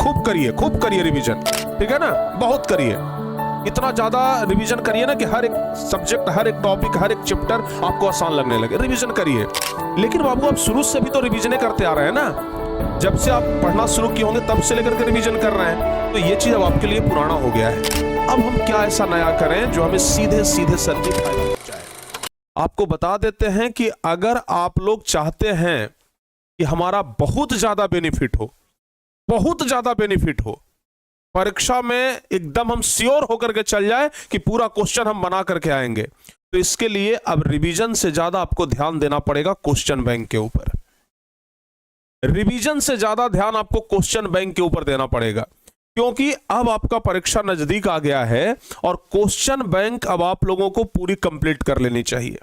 खूब करिए रिवीजन, ठीक है ना, बहुत करिए, इतना ज्यादा रिवीजन करिए ना कि हर एक सब्जेक्ट, हर एक टॉपिक, हर एक चैप्टर आपको आसान लगने लगे। रिवीजन करिए। लेकिन बाबू आप शुरू से भी तो रिवीजन करते आ रहे हैं ना, जब से आप पढ़ना शुरू किए होंगे तब से लेकर के रिवीजन कर रहे हैं, तो ये चीज अब आपके लिए पुराना हो गया है। अब हम क्या ऐसा नया करें जो हमें सीधे सीधे सर की फायदा पहुंचाए। आपको बता देते हैं कि अगर आप लोग चाहते हैं कि हमारा बहुत ज्यादा बेनिफिट हो, बहुत ज्यादा बेनिफिट हो, परीक्षा में एकदम हम श्योर होकर के चल जाए कि पूरा क्वेश्चन हम बना करके आएंगे, तो इसके लिए अब रिवीजन से ज्यादा आपको ध्यान देना पड़ेगा क्वेश्चन बैंक के ऊपर। रिवीजन से ज्यादा ध्यान आपको क्वेश्चन बैंक के ऊपर देना पड़ेगा, क्योंकि अब आपका परीक्षा नजदीक आ गया है और क्वेश्चन बैंक अब आप लोगों को पूरी कंप्लीट कर लेनी चाहिए,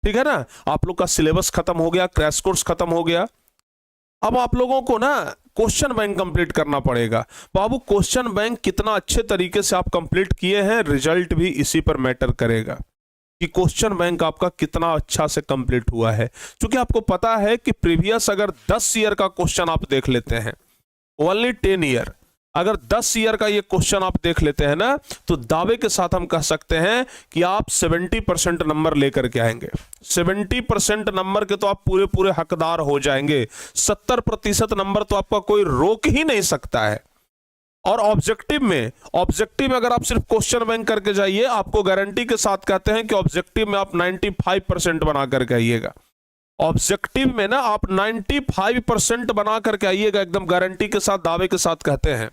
ठीक है ना। आप लोग का सिलेबस खत्म हो गया, क्रैश कोर्स खत्म हो गया, अब आप लोगों को ना क्वेश्चन बैंक कंप्लीट करना पड़ेगा। बाबू क्वेश्चन बैंक कितना अच्छे तरीके से आप कंप्लीट किए हैं, रिजल्ट भी इसी पर मैटर करेगा कि क्वेश्चन बैंक आपका कितना अच्छा से कंप्लीट हुआ है। क्योंकि आपको पता है कि प्रीवियस अगर 10 ईयर का क्वेश्चन आप देख लेते हैं, ओनली 10 ईयर, अगर 10 ईयर का ये क्वेश्चन आप देख लेते हैं ना, तो दावे के साथ हम कह सकते हैं कि आप 70% नंबर लेकर के आएंगे। 70% नंबर के तो आप पूरे पूरे हकदार हो जाएंगे। 70% नंबर तो आपका कोई रोक ही नहीं सकता है। और ऑब्जेक्टिव में अगर आप सिर्फ क्वेश्चन बैंक करके जाइए, आपको गारंटी के साथ कहते हैं कि ऑब्जेक्टिव में आप 95% बना करके आइएगा। ऑब्जेक्टिव में ना आप 95% बना करके आइएगा, एकदम गारंटी के साथ, दावे के साथ कहते हैं,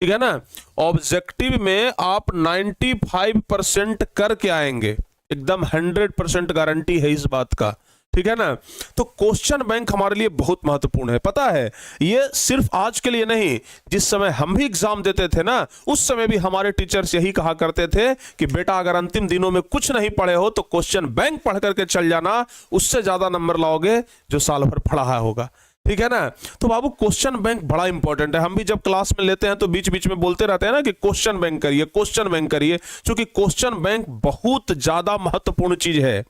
ठीक है ना। ऑब्जेक्टिव में आप 95% करके आएंगे, एकदम 100% गारंटी है इस बात का, ठीक है ना। तो क्वेश्चन बैंक हमारे लिए बहुत महत्वपूर्ण है। पता है, ये सिर्फ आज के लिए नहीं, जिस समय हम भी एग्जाम देते थे ना, उस समय भी हमारे टीचर्स यही कहा करते थे कि बेटा अगर अंतिम दिनों में कुछ नहीं पढ़े हो तो क्वेश्चन बैंक पढ़ करके चल जाना, उससे ज्यादा नंबर लाओगे जो साल भर पढ़ा होगा, ठीक है ना। तो बाबू क्वेश्चन बैंक बड़ा इंपॉर्टेंट है। हम भी जब क्लास में लेते हैं तो बीच बीच में बोलते रहते हैं ना कि क्वेश्चन बैंक करिए, क्वेश्चन बैंक करिए, क्योंकि क्वेश्चन बैंक बहुत ज्यादा महत्वपूर्ण चीज है,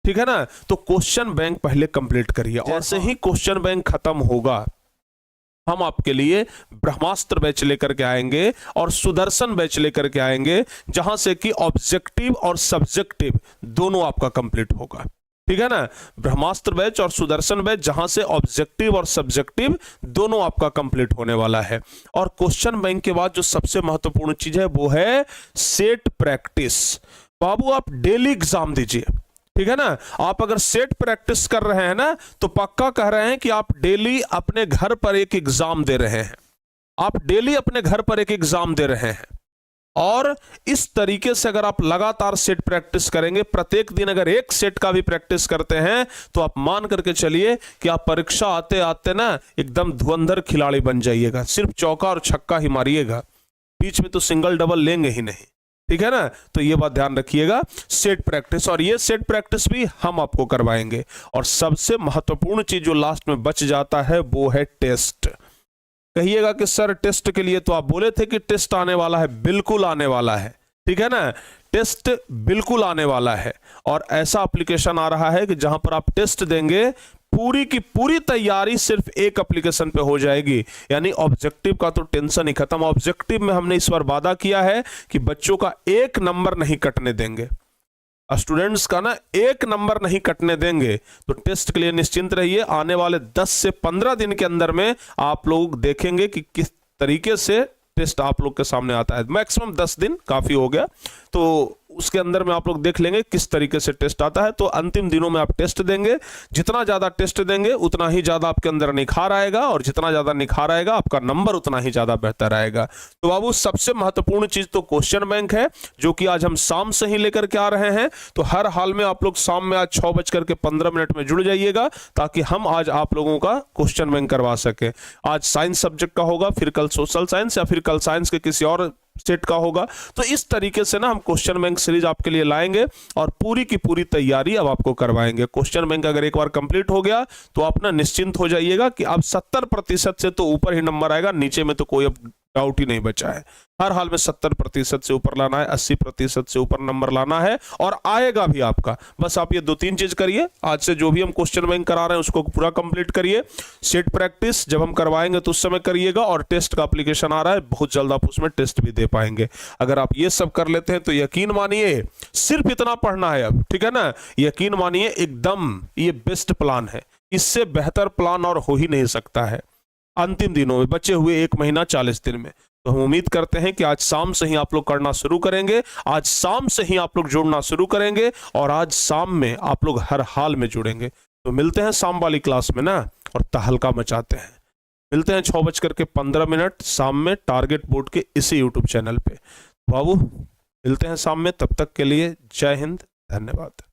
ठीक है ना। तो क्वेश्चन बैंक पहले कंप्लीट करिए। जैसे ही क्वेश्चन बैंक खत्म होगा, हम आपके लिए ब्रह्मास्त्र बैच लेकर के आएंगे और सुदर्शन बैच लेकर के आएंगे, जहां से कि ऑब्जेक्टिव और सब्जेक्टिव दोनों आपका कंप्लीट होगा, ठीक है ना। ब्रह्मास्त्र बैच और सुदर्शन बैच, जहां से ऑब्जेक्टिव और सब्जेक्टिव दोनों आपका कंप्लीट होने वाला है। और क्वेश्चन बैंक के बाद जो सबसे महत्वपूर्ण चीज है वो है सेट प्रैक्टिस। बाबू आप डेली एग्जाम दीजिए, ठीक है ना। आप अगर सेट प्रैक्टिस कर रहे हैं ना, तो पक्का कह रहे हैं कि आप डेली अपने घर पर एक एग्जाम दे रहे हैं, आप डेली अपने घर पर एक एग्जाम दे रहे हैं। और इस तरीके से अगर आप लगातार सेट प्रैक्टिस करेंगे, प्रत्येक दिन अगर एक सेट का भी प्रैक्टिस करते हैं, तो आप मान करके चलिए कि आप परीक्षा आते आते ना एकदम धुरंधर खिलाड़ी बन जाइएगा। सिर्फ चौका और छक्का ही मारिएगा, बीच में तो सिंगल डबल लेंगे ही नहीं, ठीक है ना। तो ये बात ध्यान रखिएगा, सेट प्रैक्टिस, और ये सेट प्रैक्टिस भी हम आपको करवाएंगे। और सबसे महत्वपूर्ण चीज जो लास्ट में बच जाता है वो है टेस्ट। कहिएगा कि सर टेस्ट के लिए तो आप बोले थे कि टेस्ट आने वाला है, बिल्कुल आने वाला है, ठीक है ना। टेस्ट बिल्कुल आने वाला है, और ऐसा एप्लीकेशन आ रहा है कि जहां पर आप टेस्ट देंगे, पूरी की पूरी तैयारी सिर्फ एक एप्लीकेशन पे हो जाएगी। यानी ऑब्जेक्टिव का तो टेंशन ही खत्म। ऑब्जेक्टिव में हमने इस बार वादा किया है कि बच्चों का एक नंबर नहीं कटने देंगे, स्टूडेंट्स का ना एक नंबर नहीं कटने देंगे। तो टेस्ट के लिए निश्चिंत रहिए, आने वाले 10 से 15 दिन के अंदर में आप लोग देखेंगे कि किस तरीके से टेस्ट आप लोग के सामने आता है। मैक्सिमम 10 दिन काफी हो गया, तो उसके अंदर में आप लोग देख लेंगे किस तरीके से टेस्ट आता है। तो अंतिम दिनों में आप टेस्ट देंगे, जितना ज्यादा टेस्ट देंगे उतना ही ज्यादा आपके अंदर निखार आएगा, और जितना ज्यादा निखार आएगा आपका नंबर उतना ही ज्यादा बेहतर आएगा। तो बाबू सबसे महत्वपूर्ण चीज तो क्वेश्चन बैंक है, जो कि आज हम शाम से ही लेकर के आ रहे हैं। तो हर हाल में आप लोग शाम में आज 6:15 में जुड़ जाइएगा, ताकि हम आज आप लोगों का क्वेश्चन बैंक करवा सके। आज साइंस सब्जेक्ट का होगा, फिर कल सोशल साइंस, या फिर कल साइंस के किसी और सेट का होगा। तो इस तरीके से ना हम क्वेश्चन बैंक सीरीज आपके लिए लाएंगे और पूरी की पूरी तैयारी अब आपको करवाएंगे। क्वेश्चन बैंक अगर एक बार कंप्लीट हो गया तो आप ना निश्चिंत हो जाइएगा कि अब 70% से तो ऊपर ही नंबर आएगा, नीचे में तो कोई अब डाउट ही नहीं बचा है। हर हाल में 70% से ऊपर लाना है, 80% से ऊपर नंबर लाना है, और आएगा भी आपका। बस आप ये 2-3 चीज करिए। आज से जो भी हम क्वेश्चन बैंक करा रहे हैं उसको पूरा कंप्लीट करिए। सेट प्रैक्टिस जब हम करवाएंगे तो उस समय करिएगा, और टेस्ट का एप्लीकेशन आ रहा है, बहुत जल्द आप उसमें टेस्ट भी दे पाएंगे। अगर आप ये सब कर लेते हैं तो यकीन मानिए, सिर्फ इतना पढ़ना है अब, ठीक है ना, यकीन मानिए एकदम ये बेस्ट प्लान है। इससे बेहतर प्लान और हो ही नहीं सकता है। अंतिम दिनों में बचे हुए 1 महीना 40 दिन में, तो हम उम्मीद करते हैं कि आज शाम से ही आप लोग करना शुरू करेंगे, आज शाम से ही आप लोग जुड़ना शुरू करेंगे, और आज शाम में आप लोग हर हाल में जुड़ेंगे। तो मिलते हैं शाम वाली क्लास में ना, और तहलका मचाते हैं। मिलते हैं 6:15 शाम में टारगेट बोर्ड के इसी यूट्यूब चैनल पे। बाबू मिलते हैं शाम में, तब तक के लिए जय हिंद, धन्यवाद।